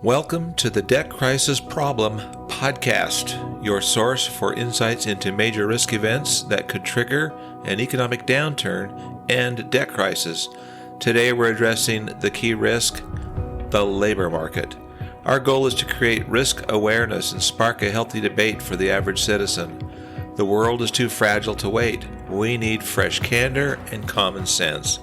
Welcome to the Debt Crisis Problem Podcast, your source for insights into major risk events that could trigger an economic downturn and debt crisis. Today we're addressing the key risk, the labor market. Our goal is to create risk awareness and spark a healthy debate for the average citizen. The world is too fragile to wait. We need fresh candor and common sense.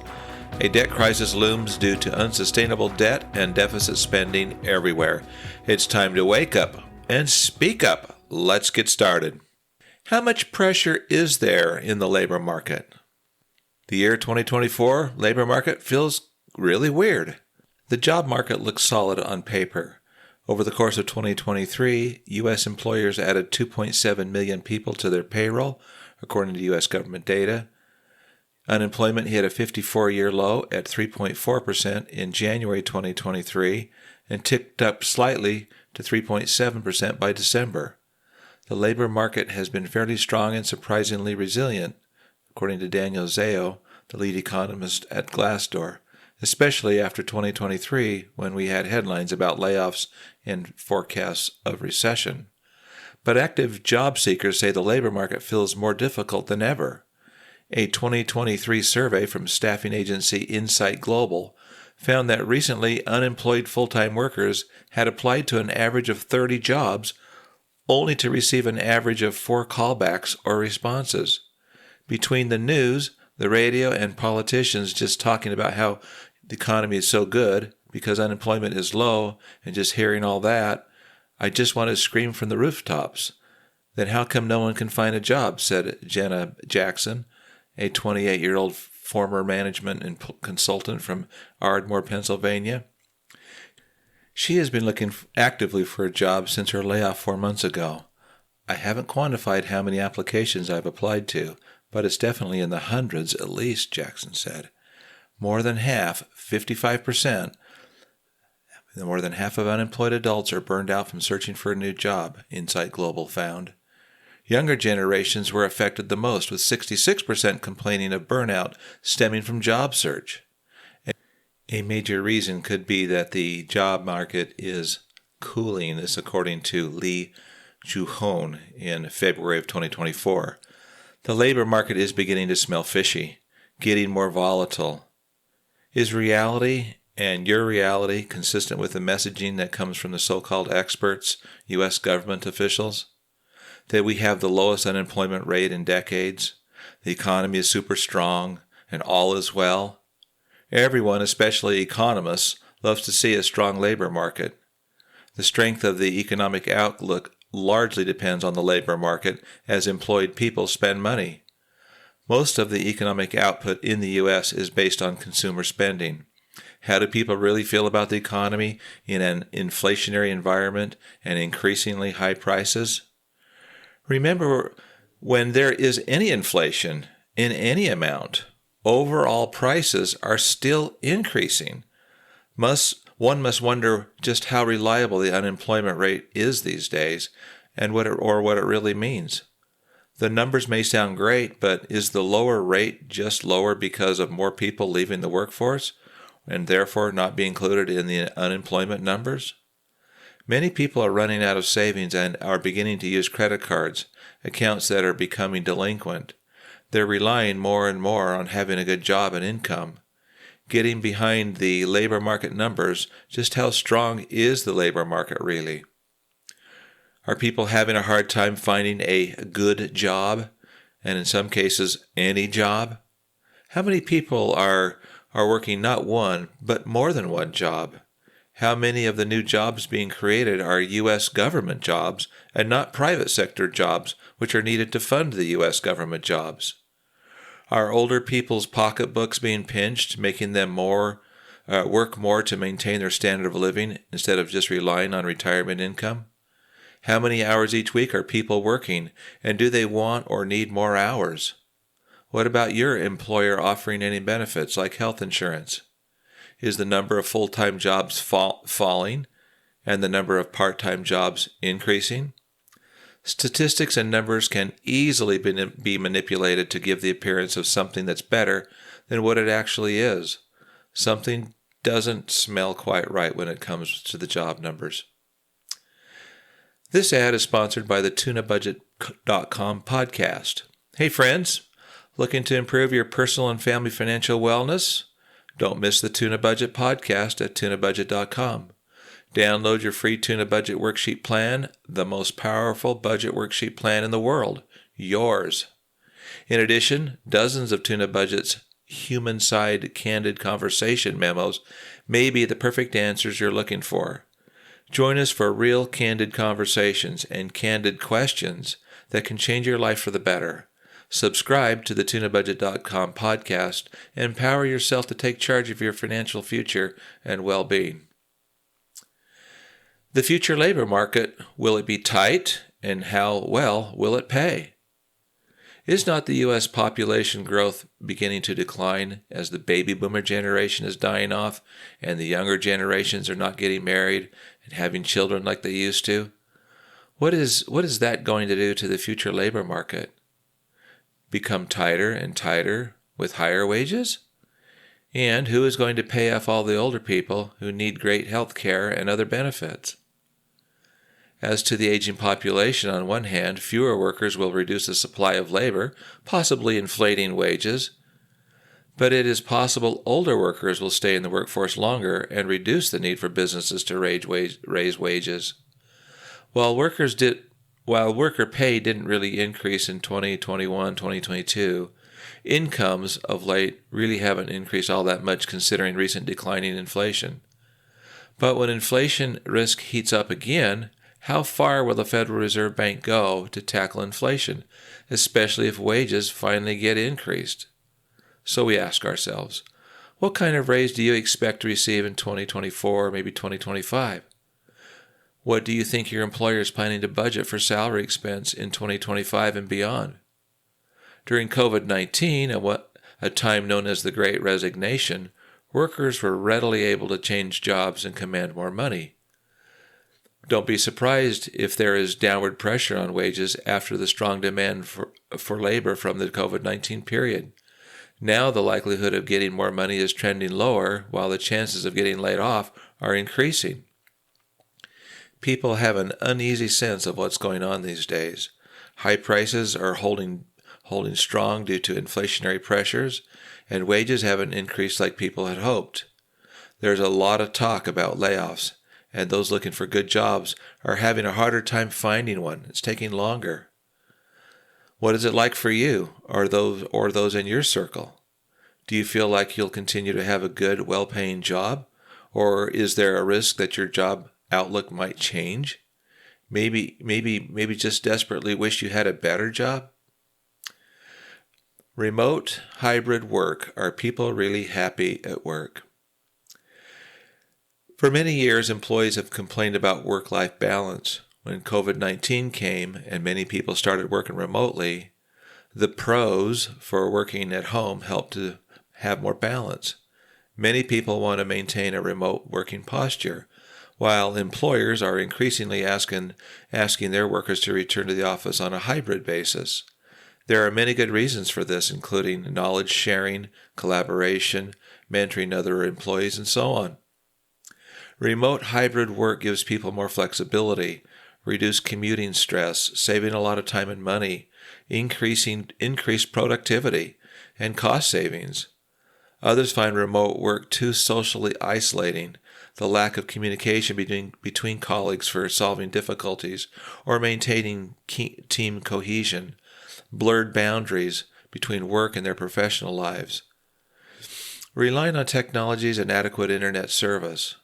A debt crisis looms due to unsustainable debt and deficit spending everywhere. It's time to wake up and speak up. Let's get started. How much pressure is there in the labor market? The year 2024 labor market feels really weird. The job market looks solid on paper. Over the course of 2023, U.S. employers added 2.7 million people to their payroll, according to U.S. government data. Unemployment hit a 54-year low at 3.4% in January 2023 and ticked up slightly to 3.7% by December. The labor market has been fairly strong and surprisingly resilient, according to Daniel Zao, the lead economist at Glassdoor, especially after 2023 when we had headlines about layoffs and forecasts of recession. But active job seekers say the labor market feels more difficult than ever. A 2023 survey from staffing agency Insight Global found that recently unemployed full-time workers had applied to an average of 30 jobs, only to receive an average of 4 callbacks or responses. Between the news, the radio, and politicians just talking about how the economy is so good because unemployment is low, and just hearing all that, I just want to scream from the rooftops. Then how come no one can find a job, said Jenna Jackson, a 28-year-old former management and consultant from Ardmore, Pennsylvania. She has been looking actively for a job since her layoff 4 months ago. I haven't quantified how many applications I've applied to, but it's definitely in the hundreds at least, Jackson said. More than half, 55%, more than half of unemployed adults are burned out from searching for a new job, Insight Global found. Younger generations were affected the most, with 66% complaining of burnout stemming from job search. A major reason could be that the job market is cooling, this according to Lee Juhon in February of 2024. The labor market is beginning to smell fishy, getting more volatile. Is reality and your reality consistent with the messaging that comes from the so-called experts, U.S. government officials? That we have the lowest unemployment rate in decades, the economy is super strong, and all is well? Everyone, especially economists, loves to see a strong labor market. The strength of the economic outlook largely depends on the labor market as employed people spend money. Most of the economic output in the U.S. is based on consumer spending. How do people really feel about the economy in an inflationary environment and increasingly high prices? Remember, when there is any inflation in any amount, overall prices are still increasing. One must wonder just how reliable the unemployment rate is these days and what it really means. The numbers may sound great, but is the lower rate just lower because of more people leaving the workforce and therefore not being included in the unemployment numbers? Many people are running out of savings and are beginning to use credit cards, accounts that are becoming delinquent. They're relying more and more on having a good job and income. Getting behind the labor market numbers, just how strong is the labor market really? Are people having a hard time finding a good job, and in some cases, any job? How many people are working not one, but more than one job? How many of the new jobs being created are U.S. government jobs and not private sector jobs, which are needed to fund the U.S. government jobs? Are older people's pocketbooks being pinched, making them work more to maintain their standard of living instead of just relying on retirement income? How many hours each week are people working, and do they want or need more hours? What about your employer offering any benefits like health insurance? Is the number of full-time jobs falling and the number of part-time jobs increasing? Statistics and numbers can easily be manipulated to give the appearance of something that's better than what it actually is. Something doesn't smell quite right when it comes to the job numbers. This ad is sponsored by the TunaBudget.com podcast. Hey friends, looking to improve your personal and family financial wellness? Don't miss the Tuna Budget podcast at TunaBudget.com. Download your free Tuna Budget Worksheet Plan, the most powerful budget worksheet plan in the world. Yours. In addition, dozens of Tuna Budget's human-side candid conversation memos may be the perfect answers you're looking for. Join us for real candid conversations and candid questions that can change your life for the better. Subscribe to the TunaBudget.com podcast and empower yourself to take charge of your financial future and well-being. The future labor market, will it be tight, and how well will it pay? Is not the U.S. population growth beginning to decline as the baby boomer generation is dying off and the younger generations are not getting married and having children like they used to? What is that going to do to the future labor market? Become tighter and tighter with higher wages? And who is going to pay off all the older people who need great health care and other benefits? As to the aging population, on one hand, fewer workers will reduce the supply of labor, possibly inflating wages. But it is possible older workers will stay in the workforce longer and reduce the need for businesses to raise wages. While worker pay didn't really increase in 2021, 2022, incomes of late really haven't increased all that much considering recent declining inflation. But when inflation risk heats up again, how far will the Federal Reserve Bank go to tackle inflation, especially if wages finally get increased? So we ask ourselves, what kind of raise do you expect to receive in 2024 or maybe 2025? What do you think your employer is planning to budget for salary expense in 2025 and beyond? During COVID-19, a time known as the Great Resignation, workers were readily able to change jobs and command more money. Don't be surprised if there is downward pressure on wages after the strong demand for labor from the COVID-19 period. Now the likelihood of getting more money is trending lower, while the chances of getting laid off are increasing. People have an uneasy sense of what's going on these days. High prices are holding strong due to inflationary pressures, and wages haven't increased like people had hoped. There's a lot of talk about layoffs, and those looking for good jobs are having a harder time finding one. It's taking longer. What is it like for you or those in your circle? Do you feel like you'll continue to have a good, well-paying job? Or is there a risk that your job outlook might change? Maybe just desperately wish you had a better job? Remote hybrid work. Are people really happy at work? For many years, employees have complained about work-life balance. When COVID-19 came and many people started working remotely, the pros for working at home helped to have more balance. Many people want to maintain a remote working posture, while employers are increasingly asking their workers to return to the office on a hybrid basis. There are many good reasons for this, including knowledge sharing, collaboration, mentoring other employees, and so on. Remote hybrid work gives people more flexibility, reduced commuting stress, saving a lot of time and money, increased productivity, and cost savings. Others find remote work too socially isolating, the lack of communication between colleagues for solving difficulties or maintaining team cohesion, blurred boundaries between work and their professional lives. Relying on technologies and adequate internet service,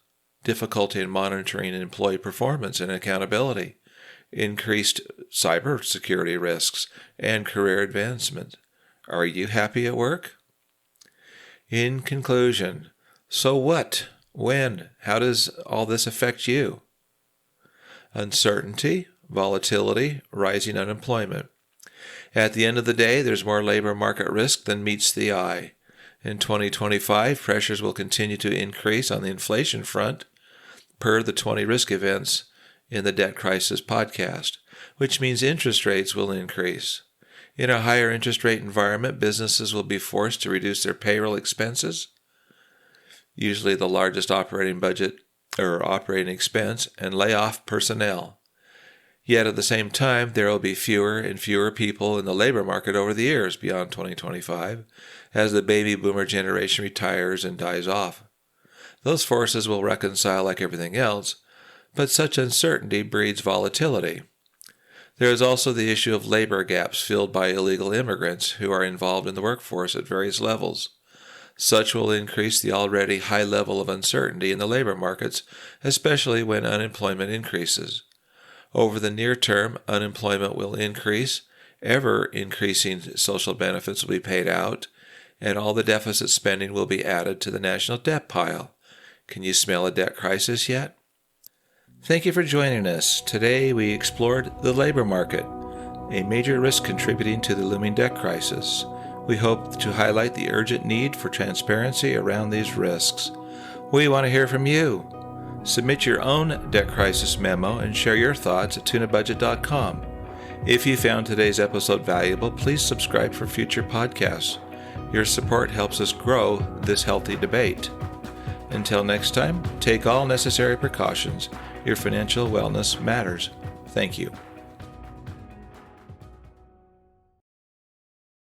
difficulty in monitoring employee performance and accountability, increased cybersecurity risks, and career advancement. Are you happy at work? In conclusion, so what? When? How does all this affect you? Uncertainty, volatility, rising unemployment. At the end of the day, there's more labor market risk than meets the eye. In 2025, pressures will continue to increase on the inflation front, per the 20 risk events in the Debt Crisis podcast, which means interest rates will increase. In a higher interest rate environment, businesses will be forced to reduce their payroll expenses. usually the largest operating budget or operating expense, and lay off personnel. Yet at the same time, there will be fewer and fewer people in the labor market over the years beyond 2025 as the baby boomer generation retires and dies off. Those forces will reconcile like everything else, but such uncertainty breeds volatility. There is also the issue of labor gaps filled by illegal immigrants who are involved in the workforce at various levels. Such will increase the already high level of uncertainty in the labor markets, especially when unemployment increases. Over the near term, unemployment will increase, ever-increasing social benefits will be paid out, and all the deficit spending will be added to the national debt pile. Can you smell a debt crisis yet? Thank you for joining us. Today we explored the labor market, a major risk contributing to the looming debt crisis. We hope to highlight the urgent need for transparency around these risks. We want to hear from you. Submit your own debt crisis memo and share your thoughts at tunabudget.com. If you found today's episode valuable, please subscribe for future podcasts. Your support helps us grow this healthy debate. Until next time, take all necessary precautions. Your financial wellness matters. Thank you.